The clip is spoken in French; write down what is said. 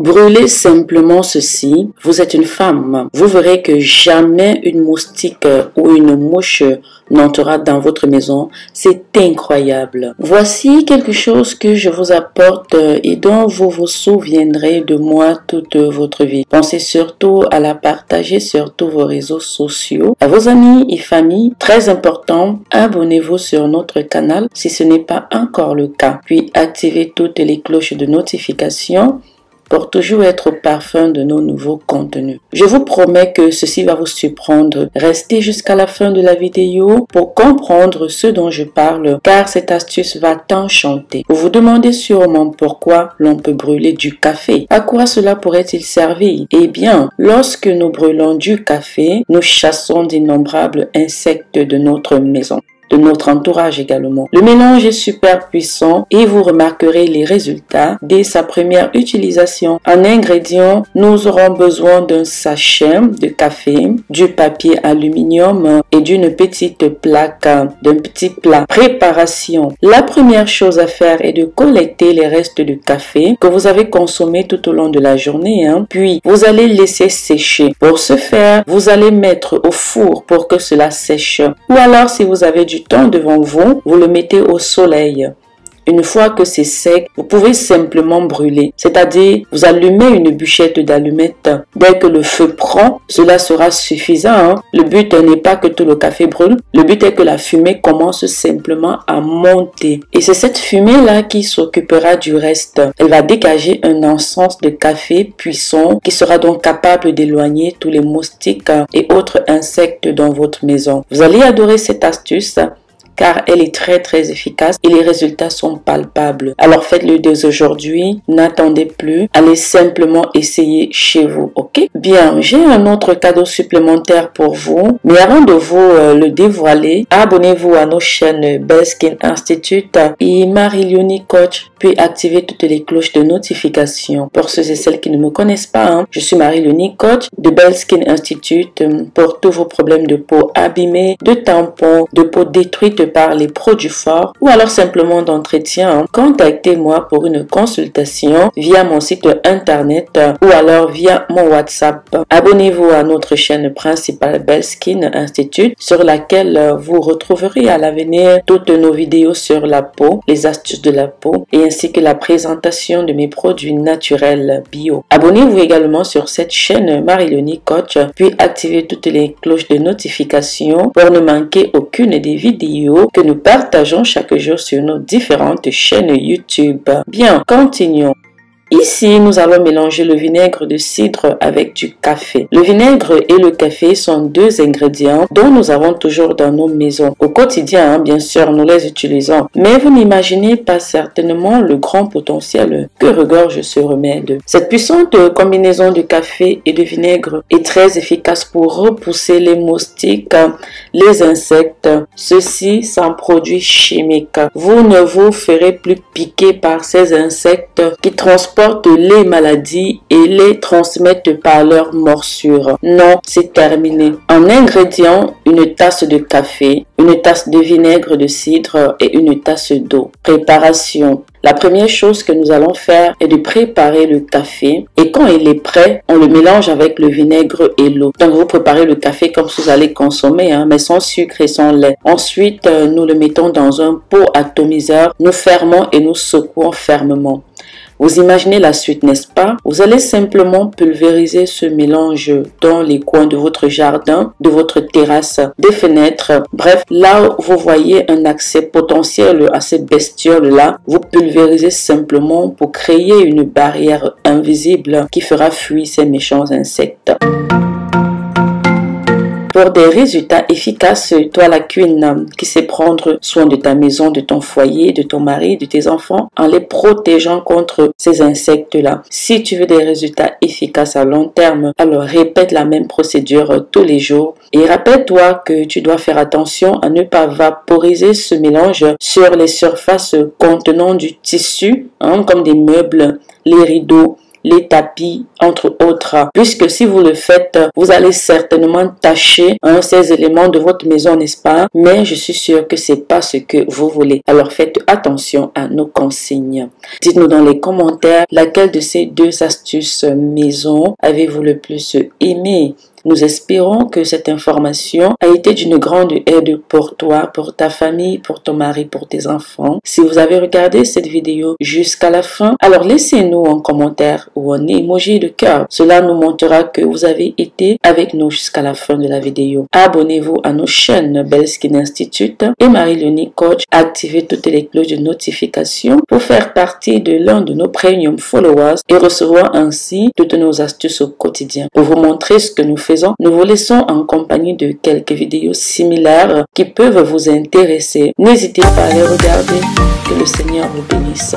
Brûlez simplement ceci, vous êtes une femme. Vous verrez que jamais une moustique ou une mouche n'entrera dans votre maison. C'est incroyable. Voici quelque chose que je vous apporte et dont vous vous souviendrez de moi toute votre vie. Pensez surtout à la partager sur tous vos réseaux sociaux, à vos amis et familles. Très important, abonnez-vous sur notre canal si ce n'est pas encore le cas. Puis activez toutes les cloches de notification pour toujours être au parfum de nos nouveaux contenus. Je vous promets que ceci va vous surprendre. Restez jusqu'à la fin de la vidéo pour comprendre ce dont je parle, car cette astuce va t'enchanter. Vous vous demandez sûrement pourquoi l'on peut brûler du café. À quoi cela pourrait-il servir? Eh bien, lorsque nous brûlons du café, nous chassons d'innombrables insectes de notre maison, de notre entourage également. Le mélange est super puissant et vous remarquerez les résultats dès sa première utilisation. En ingrédients, nous aurons besoin d'un sachet de café, du papier aluminium et d'une petite plaque, d'un petit plat. Préparation. La première chose à faire est de collecter les restes de café que vous avez consommé tout au long de la journée. Puis, vous allez laisser sécher. Pour ce faire, vous allez mettre au four pour que cela sèche. Ou alors, si vous avez du temps devant vous, vous le mettez au soleil. Une fois que c'est sec, vous pouvez simplement brûler, c'est-à-dire vous allumez une bûchette d'allumettes. Dès que le feu prend, cela sera suffisant. Le but n'est pas que tout le café brûle, le but est que la fumée commence simplement à monter. Et c'est cette fumée-là qui s'occupera du reste. Elle va dégager un encens de café puissant qui sera donc capable d'éloigner tous les moustiques et autres insectes dans votre maison. Vous allez adorer cette astuce, car elle est très efficace et les résultats sont palpables. Alors faites-le dès aujourd'hui, n'attendez plus, allez simplement essayer chez vous, ok? Bien, j'ai un autre cadeau supplémentaire pour vous, mais avant de vous le dévoiler, abonnez-vous à nos chaînes Belle Skin Institute et Marie-Léonie Coach, puis activez toutes les cloches de notification. Pour ceux et celles qui ne me connaissent pas, je suis Marie-Léonie Coach de Belle Skin Institute pour tous vos problèmes de peau abîmée, de tampons, de peau détruite par les produits forts ou alors simplement d'entretien. Contactez-moi pour une consultation via mon site internet ou alors via mon WhatsApp. Abonnez-vous à notre chaîne principale Belle Skin Institute sur laquelle vous retrouverez à l'avenir toutes nos vidéos sur la peau, les astuces de la peau et ainsi que la présentation de mes produits naturels bio. Abonnez-vous également sur cette chaîne Marie-Léonie Coach puis activez toutes les cloches de notification pour ne manquer aucune des vidéos que nous partageons chaque jour sur nos différentes chaînes YouTube. Bien, continuons. Ici, nous allons mélanger le vinaigre de cidre avec du café. Le vinaigre et le café sont deux ingrédients dont nous avons toujours dans nos maisons. Au quotidien, bien sûr, nous les utilisons. Mais vous n'imaginez pas certainement le grand potentiel que regorge ce remède. Cette puissante combinaison de café et de vinaigre est très efficace pour repousser les moustiques, les insectes, ceci sans produits chimiques. Vous ne vous ferez plus piquer par ces insectes qui transportent les maladies et les transmettent par leurs morsures. Non, c'est terminé. En ingrédients, une tasse de café, une tasse de vinaigre de cidre et une tasse d'eau. Préparation. La première chose que nous allons faire est de préparer le café et quand il est prêt, on le mélange avec le vinaigre et l'eau. Donc vous préparez le café comme vous allez consommer, mais sans sucre et sans lait. Ensuite, nous le mettons dans un pot atomiseur, nous fermons et nous secouons fermement. Vous imaginez la suite, n'est-ce pas? Vous allez simplement pulvériser ce mélange dans les coins de votre jardin, de votre terrasse, des fenêtres. Bref, là où vous voyez un accès potentiel à ces bestioles-là, vous pulvérisez simplement pour créer une barrière invisible qui fera fuir ces méchants insectes. Pour des résultats efficaces, toi la queen qui sait prendre soin de ta maison, de ton foyer, de ton mari, de tes enfants, en les protégeant contre ces insectes-là. Si tu veux des résultats efficaces à long terme, alors répète la même procédure tous les jours. Et rappelle-toi que tu dois faire attention à ne pas vaporiser ce mélange sur les surfaces contenant du tissu, comme des meubles, les rideaux, les tapis, entre autres. Puisque si vous le faites, vous allez certainement tâcher ces éléments de votre maison, n'est-ce pas? Mais je suis sûre que c'est pas ce que vous voulez. Alors faites attention à nos consignes. Dites-nous dans les commentaires laquelle de ces deux astuces maison avez-vous le plus aimé. Nous espérons que cette information a été d'une grande aide pour toi, pour ta famille, pour ton mari, pour tes enfants. Si vous avez regardé cette vidéo jusqu'à la fin, alors laissez-nous un commentaire ou un emoji de cœur. Cela nous montrera que vous avez été avec nous jusqu'à la fin de la vidéo. Abonnez-vous à nos chaînes Belle Skin Institute et Marie-Léonie Coach. Activez toutes les cloches de notification pour faire partie de l'un de nos premium followers et recevoir ainsi toutes nos astuces au quotidien. Pour vous montrer ce que nous faisons, nous vous laissons en compagnie de quelques vidéos similaires qui peuvent vous intéresser. N'hésitez pas à les regarder. Que le Seigneur vous bénisse.